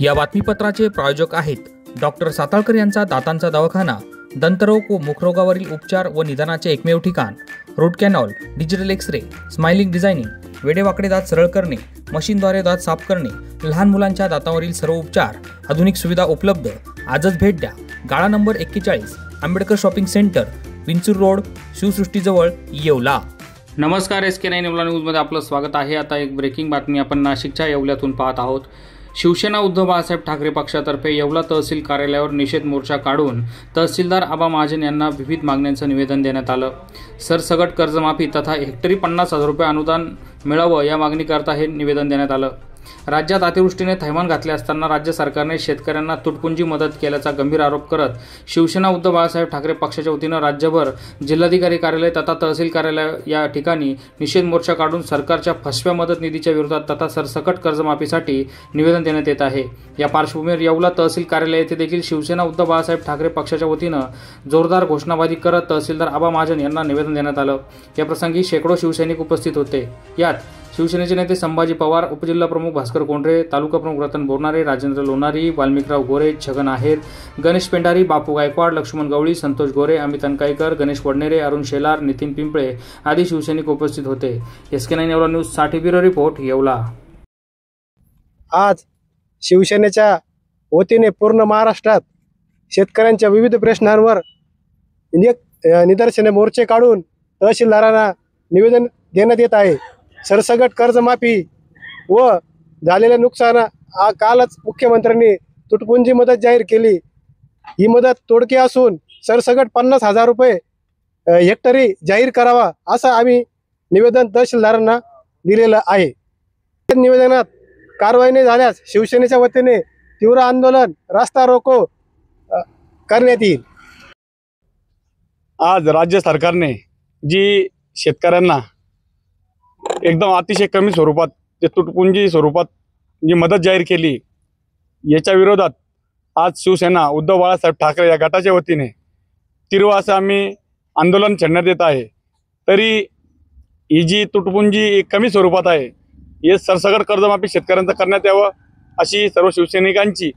या बातमीपत्राचे प्रायोजक आहेत डॉक्टर साताळकर यांचा दातांचा दवाखाना, दंतरोग व मुखरोगावरील उपचार व निदानाचे एकमेव ठिकाण। Root canal, digital x ray, smiling designing, वेडेवाकडे दात सरळ करणे, मशीनद्वारे दात साफ करणे, लहान मुलांच्या दातांवरील सर्व उपचार, आधुनिक सुविधा उपलब्ध। आजच भेट द्या। गाळा number 41, Ambedkar shopping centre, Vinchur road, शिवसृष्टीजवळ, येवला। नमस्कार, SK9 येवला न्यूजमध्ये आपलं स्वागत आहे। आता एक ब्रेकिंग बातमी आपण नाशिकच्या येवल्यातून पाहत आहोत। शिवसेना उद्धव बाळासाहेब ठाकरे पक्षातर्फे येवला तहसील कार्यालयावर निषेध मोर्चा काढून तहसीलदार आबा महाजन यांना विविध मागण्यांचं निवेदन देण्यात आलं। सरसकट कर्जमाफी तथा हेक्टरी 50,000 रुपये अनुदान मिळावं या मागणीकरता हे निवेदन देण्यात आलं। राज्यात अतिवृष्टीने थैमान घातले असताना राज्य सरकारने शेतकऱ्यांना तुटपुंजी मदत केल्याचा गंभीर आरोप करत शिवसेना उद्धव बाळासाहेब ठाकरे पक्षाच्या वतीनं राज्यभर जिल्हाधिकारी कार्यालय तथा तहसील कार्यालय या ठिकाणी निषेध मोर्चा काढून सरकारच्या फसव्या मदत निधीच्या विरोधात तथा सरसकट कर्जमाफीसाठी निवेदन देण्यात येत आहे। या पार्श्वभूमीवर येवला तहसील कार्यालय येथे देखील शिवसेना उद्धव बाळासाहेब ठाकरे पक्षाच्या वतीनं जोरदार घोषणाबाजी करत तहसीलदार आबा महाजन यांना निवेदन देण्यात आलं। या प्रसंगी शेकडो शिवसैनिक उपस्थित होते। यात शिवसेनेचे नेते संभाजी पवार, उपजिल्हा प्रमुख भास्कर कोंढरे, तालुका प्रमुख रतन बोरनारे, राजेंद्र लोणारी, वाल्मिकराव गोरे, छगन आहेर, गणेश पेंढारी, बापू गायकवाड, लक्ष्मण गवळी, संतोष गोरे, अमित अनकाईकर, गणेश वडनेरे, अरुण शेलार, नितीन पिंपळे आदी शिवसैनिक उपस्थित होते। SK9 येवला न्यूज साठी ब्युरो रिपोर्ट, येवला। आज शिवसेनेच्या वतीने पूर्ण महाराष्ट्रात शेतकऱ्यांच्या विविध प्रश्नांवर निदर्शने मोर्चे काढून तहसीलदारांना निवेदन देण्यात येत आहे। सरसकट कर्जमाफी व झालेल्या नुकसान कालच मुख्यमंत्र्यांनी तुटपुंजी मदत जाहीर केली। ही मदत तोडकी असून सरसकट 50,000 रुपये हेक्टरी जाहीर करावा असं आम्ही निवेदन तहसीलदारांना दिलेलं आहे। निवेदनात कारवाई नाही झाल्यास शिवसेनेच्या वतीने तीव्र आंदोलन, रास्ता रोको करण्यात येईल। आज राज्य सरकारने जी शेतकऱ्यांना एकदम अतिशय कमी स्वरूपात जे तुटपुंजी स्वरूपात जी मदत जाहीर केली, याच्या विरोधात आज शिवसेना उद्धव बाळासाहेब ठाकरे या गटाच्या वतीने तीव्र असं आम्ही आंदोलन छेडण्यात येत आहे। तरी ही जी तुटपुंजी कमी स्वरूपात आहे, हे सरसकट कर्जमाफी शेतकऱ्यांचं करण्यात यावं अशी सर्व शिवसैनिकांची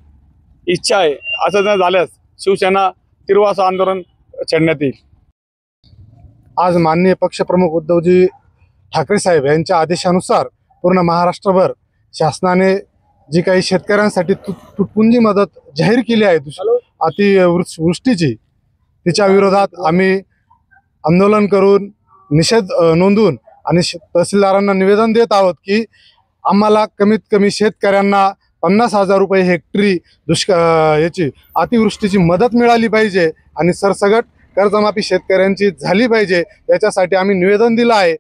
इच्छा आहे। असं न झाल्यास शिवसेना तीव्र असं आंदोलन छेडण्यात येईल। आज माननीय पक्षप्रमुख उद्धवजी ठाकरे साहेब यांच्या आदेशानुसार पूर्ण महाराष्ट्रभर शासनाने जी काही शेतकऱ्यांसाठी तुटपुंजी मदत जाहीर केली आहे अतिवृष्टीची, तिच्या विरोधात आम्ही आंदोलन करून निषेध नोंदवून आणि तहसीलदारांना निवेदन देत आहोत की आम्हाला कमीत कमी शेतकऱ्यांना 50,000 रुपये हेक्टरी याची अतिवृष्टीची मदत मिळाली पाहिजे आणि सरसकट कर्जमाफी शेतकऱ्यांची झाली पाहिजे, याच्यासाठी आम्ही निवेदन दिलं आहे।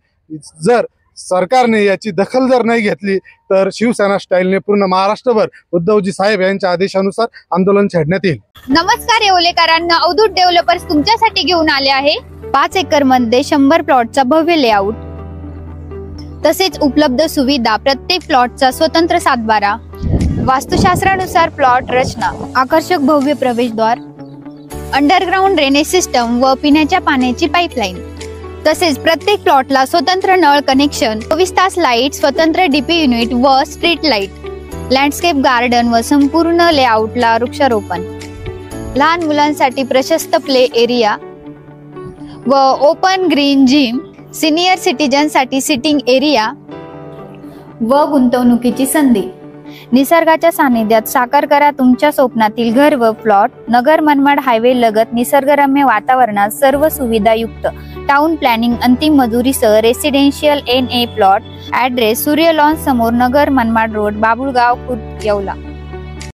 जर सरकारने याची दखल जर नाही घेतली तर शिवसेना स्टाईलने पूर्ण महाराष्ट्रभर उद्धवजी साहेब यांच्या आदेशानुसार आंदोलन छेडण्यात येईल। नमस्कार येवलेकरांना, अवधूत डेव्हलपर्स तुमच्यासाठी घेऊन आले आहे 5 एकर मध्ये 100 प्लॉटचा भव्य लेआउट, तसेच उपलब्ध सुविधा, प्रत्येक प्लॉटचा स्वतंत्र सातबारा, वास्तुशास्त्रानुसार प्लॉट रचना, आकर्षक भव्य प्रवेशद्वार, अंडरग्राउंड ड्रेनेज सिस्टम व पिण्याच्या पाण्याची पाईपलाईन, तसेच प्रत्येक प्लॉटला स्वतंत्र नळ कनेक्शन, 24 तास लाईट, स्वतंत्र DP युनिट व स्ट्रीट लाईट, लँडस्केप गार्डन व संपूर्ण लेआउटला वृक्षारोपण, लहान मुलांसाठी प्रशस्त प्ले एरिया व ओपन ग्रीन जिम, सिनियर सिटीजनसाठी सिटिंग एरिया व गुंतवणुकीची संधी। निसर्गाच्या सानिध्यात साकार करा तुमच्या स्वप्नातील घर व प्लॉट। नगर मनमाड हायवे लगत निसर्गरम्य वातावरणात सर्व सुविधा युक्त टाउन प्लॅनिंग, अंतिम मजुरीसह रेसिडेन्शियल NA प्लॉट। ॲड्रेस सूर्य लॉन्स समोर, नगर मनमाड रोड, बाबुळगाव खुर्द, येवला।